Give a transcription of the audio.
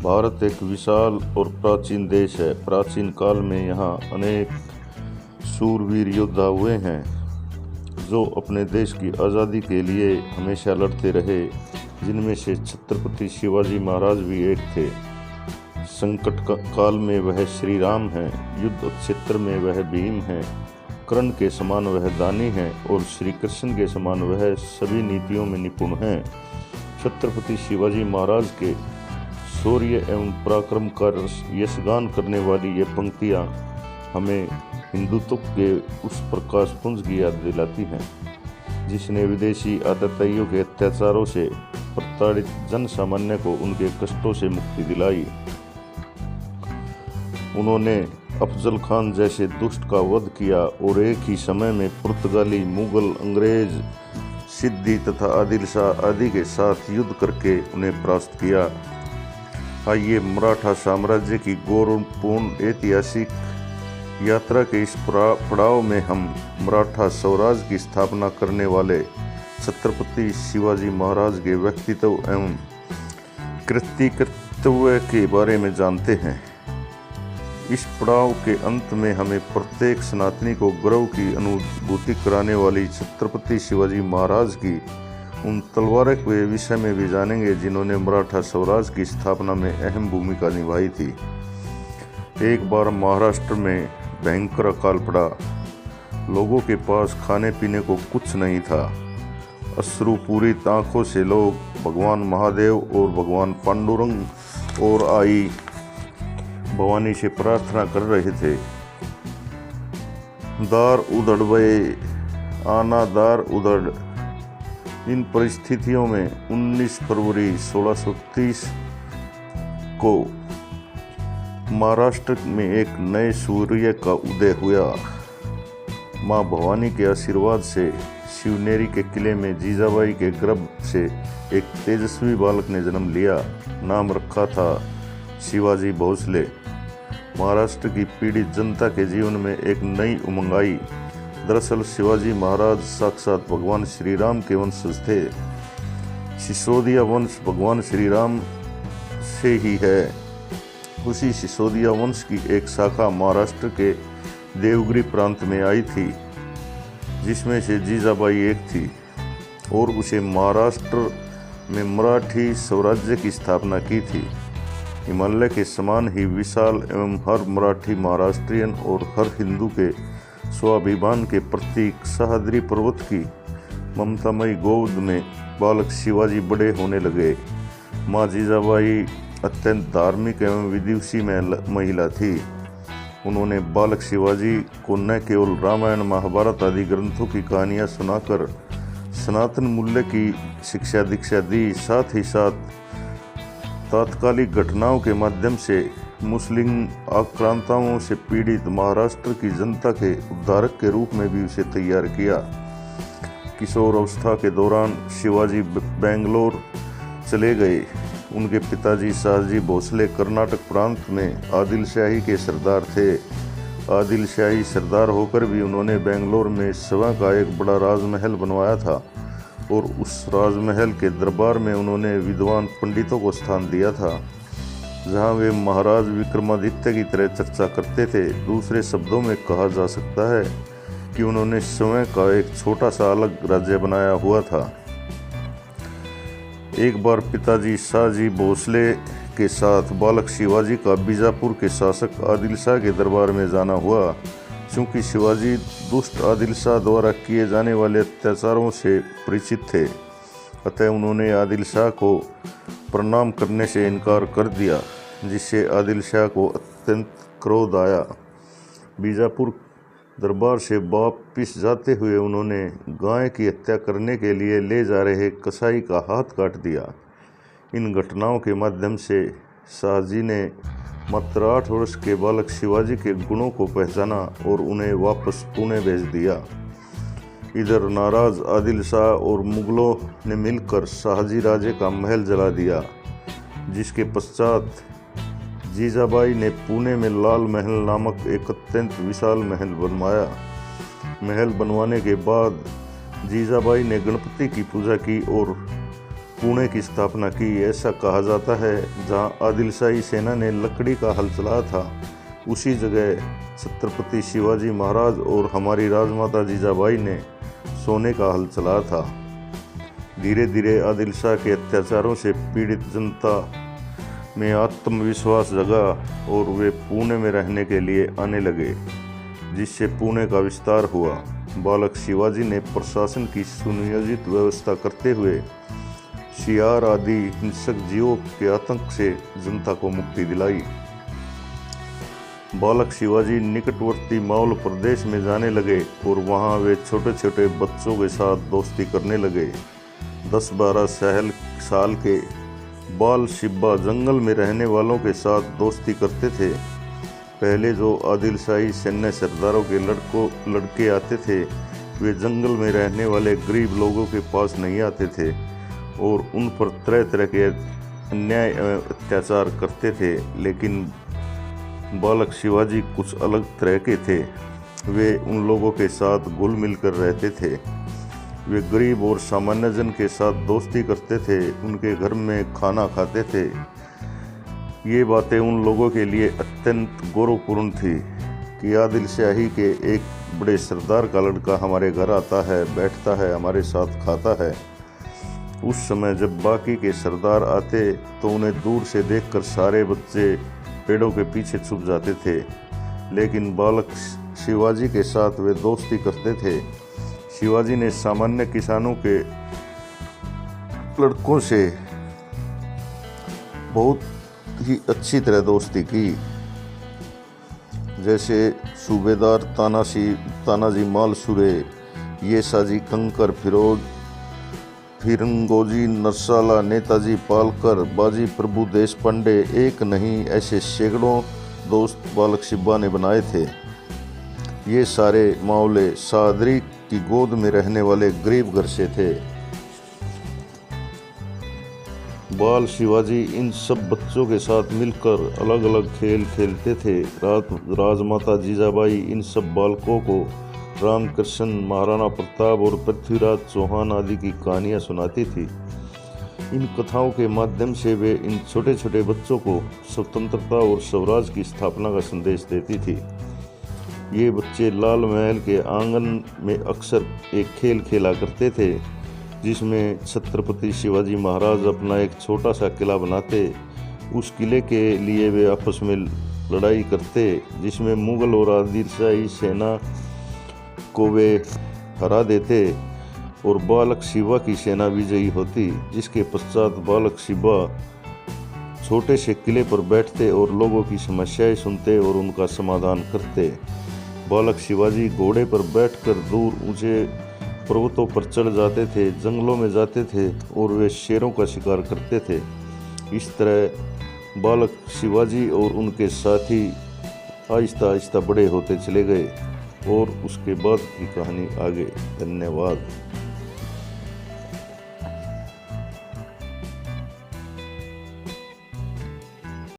भारत एक विशाल और प्राचीन देश है। प्राचीन काल में यहाँ अनेक शूरवीर योद्धा हुए हैं जो अपने देश की आज़ादी के लिए हमेशा लड़ते रहे, जिनमें से छत्रपति शिवाजी महाराज भी एक थे। संकट काल में वह श्री राम हैं, युद्ध क्षेत्र में वह भीम हैं, कर्ण के समान वह दानी हैं और श्री कृष्ण के समान वह सभी नीतियों में निपुण हैं। छत्रपति शिवाजी महाराज के शौर्य एवं पराक्रम का यशगान करने वाली ये पंक्तियाँ हमें हिंदुत्व के उस प्रकाश पुंज की याद दिलाती हैं जिसने विदेशी आतताइयों के अत्याचारों से प्रताड़ित जन सामान्य को उनके कष्टों से मुक्ति दिलाई। उन्होंने अफजल खान जैसे दुष्ट का वध किया और एक ही समय में पुर्तगाली, मुगल, अंग्रेज, सिद्दी तथा आदिल शाह आदि के साथ युद्ध करके उन्हें परास्त किया। आइए मराठा साम्राज्य की गौरवपूर्ण ऐतिहासिक यात्रा के इस पड़ाव में हम मराठा स्वराज की स्थापना करने वाले छत्रपति शिवाजी महाराज के व्यक्तित्व एवं कृतित्व के बारे में जानते हैं। इस पड़ाव के अंत में हमें प्रत्येक सनातनी को गर्व की अनुभूति कराने वाली छत्रपति शिवाजी महाराज की उन तलवारों के विषय में भी जानेंगे जिन्होंने मराठा स्वराज की स्थापना में अहम भूमिका निभाई थी। एक बार महाराष्ट्र में भयंकर अकाल पड़ा। लोगों के पास खाने पीने को कुछ नहीं था। अश्रुपूरित आंखों से लोग भगवान महादेव और भगवान पांडुरंग और आई भवानी से प्रार्थना कर रहे थे। दार उधड़ गए, आना दार उधड़। इन परिस्थितियों में 19 फरवरी 1630 को महाराष्ट्र में एक नए सूर्य का उदय हुआ। माँ भवानी के आशीर्वाद से शिवनेरी के किले में जीजाबाई के गर्भ से एक तेजस्वी बालक ने जन्म लिया। नाम रखा था शिवाजी भोसले। महाराष्ट्र की पीड़ित जनता के जीवन में एक नई उमंग आई। दरअसल शिवाजी महाराज साक्षात भगवान श्री राम के वंशज थे। सिसोदिया वंश भगवान श्री राम से ही है। उसी सिसोदिया वंश की एक शाखा महाराष्ट्र के देवगिरी प्रांत में आई थी, जिसमें से जीजाबाई एक थी और उसे महाराष्ट्र में मराठी स्वराज्य की स्थापना की थी। हिमालय के समान ही विशाल एवं हर मराठी महाराष्ट्रियन और हर हिंदू के स्वाभिमान के प्रतीक सह्याद्री पर्वत की ममतामयी गोद में बालक शिवाजी बड़े होने लगे। माँ जीजाबाई अत्यंत धार्मिक एवं विदुषी महिला थी। उन्होंने बालक शिवाजी को न केवल रामायण, महाभारत आदि ग्रंथों की कहानियाँ सुनाकर सनातन मूल्य की शिक्षा दीक्षा दी, साथ ही साथ तात्कालिक घटनाओं के माध्यम से मुस्लिम आक्रांताओं से पीड़ित महाराष्ट्र की जनता के उद्धारक के रूप में भी उसे तैयार किया। किशोर अवस्था के दौरान शिवाजी बेंगलोर चले गए। उनके पिताजी शाहजी भोसले कर्नाटक प्रांत में आदिल शाही के सरदार थे। आदिल शाही सरदार होकर भी उन्होंने बेंगलोर में सवा का एक बड़ा राजमहल बनवाया था और उस राजमहल के दरबार में उन्होंने विद्वान पंडितों को स्थान दिया था, जहां वे महाराज विक्रमादित्य की तरह चर्चा करते थे। दूसरे शब्दों में कहा जा सकता है कि उन्होंने स्वयं का एक छोटा सा अलग राज्य बनाया हुआ था। एक बार पिताजी शाहजी भोसले के साथ बालक शिवाजी का बीजापुर के शासक आदिल शाह के दरबार में जाना हुआ। चूँकि शिवाजी दुष्ट आदिल शाह द्वारा किए जाने वाले अत्याचारों से परिचित थे, अतः उन्होंने आदिल शाह को प्रणाम करने से इनकार कर दिया, जिससे आदिल शाह को अत्यंत क्रोध आया। बीजापुर दरबार से वापिस जाते हुए उन्होंने गाय की हत्या करने के लिए ले जा रहे कसाई का हाथ काट दिया। इन घटनाओं के माध्यम से शाहजी ने मात्र 8 वर्ष के बालक शिवाजी के गुणों को पहचाना और उन्हें वापस पुणे भेज दिया। इधर नाराज आदिल शाह और मुगलों ने मिलकर शाहजी राजे का महल जला दिया, जिसके पश्चात जीजाबाई ने पुणे में लाल महल नामक एक अत्यंत विशाल महल बनवाया। महल बनवाने के बाद जीजाबाई ने गणपति की पूजा की और पुणे की स्थापना की। ऐसा कहा जाता है जहां आदिलशाही सेना ने लकड़ी का हल चलाया था, उसी जगह छत्रपति शिवाजी महाराज और हमारी राजमाता जीजाबाई ने सोने का हल चलाया था। धीरे धीरे आदिल शाह के अत्याचारों से पीड़ित जनता में आत्मविश्वास जगा और वे पुणे में रहने के लिए आने लगे, जिससे पुणे का विस्तार हुआ। बालक शिवाजी ने प्रशासन की सुनियोजित व्यवस्था करते हुए शियार आदि हिंसक जीवों के आतंक से जनता को मुक्ति दिलाई। बालक शिवाजी निकटवर्ती मावल प्रदेश में जाने लगे और वहां वे छोटे छोटे बच्चों के साथ दोस्ती करने लगे। 10-12 साल के बाल शिब्बा जंगल में रहने वालों के साथ दोस्ती करते थे। पहले जो आदिलशाही सैन्य सरदारों के लड़के आते थे, वे जंगल में रहने वाले गरीब लोगों के पास नहीं आते थे और उन पर तरह तरह के अन्याय अत्याचार करते थे। लेकिन बालक शिवाजी कुछ अलग तरह के थे। वे उन लोगों के साथ घुल मिल कर रहते थे। वे गरीब और सामान्य जन के साथ दोस्ती करते थे, उनके घर में खाना खाते थे। ये बातें उन लोगों के लिए अत्यंत गौरवपूर्ण थी कि आदिलशाही के एक बड़े सरदार का लड़का हमारे घर आता है, बैठता है, हमारे साथ खाता है। उस समय जब बाकी के सरदार आते तो उन्हें दूर से देखकर सारे बच्चे पेड़ों के पीछे छुप जाते थे, लेकिन बालक शिवाजी के साथ वे दोस्ती करते थे। शिवाजी ने सामान्य किसानों के लड़कों से बहुत ही अच्छी तरह दोस्ती की, जैसे सूबेदार तानाजी मालसुरे, येसाजी कंकर फिरंगोजी नरसाला, नेताजी पालकर, बाजी प्रभु देशपांडे, एक नहीं ऐसे सैकड़ों दोस्त बालक शिब्बा ने बनाए थे। ये सारे मावले सादरी की गोद में रहने वाले गरीब घर से थे। बाल शिवाजी इन सब बच्चों के साथ मिलकर अलग अलग खेल खेलते थे। राजमाता जीजाबाई इन सब बालकों को रामकृष्ण, महाराणा प्रताप और पृथ्वीराज चौहान आदि की कहानियाँ सुनाती थी। इन कथाओं के माध्यम से वे इन छोटे छोटे बच्चों को स्वतंत्रता और स्वराज की स्थापना का संदेश देती थी। ये बच्चे लाल महल के आंगन में अक्सर एक खेल खेला करते थे, जिसमें छत्रपति शिवाजी महाराज अपना एक छोटा सा किला बनाते। उस किले के लिए वे आपस में लड़ाई करते, जिसमें मुगल और आदिलशाही सेना को वे हरा देते और बालक शिवा की सेना विजयी होती। जिसके पश्चात बालक शिवा छोटे से किले पर बैठते और लोगों की समस्याएं सुनते और उनका समाधान करते। बालक शिवाजी घोड़े पर बैठकर दूर ऊंचे पर्वतों पर चढ़ जाते थे, जंगलों में जाते थे और वे शेरों का शिकार करते थे। इस तरह बालक शिवाजी और उनके साथी आहिस्ता आहिस्ता बड़े होते चले गए और उसके बाद की कहानी आगे। धन्यवाद।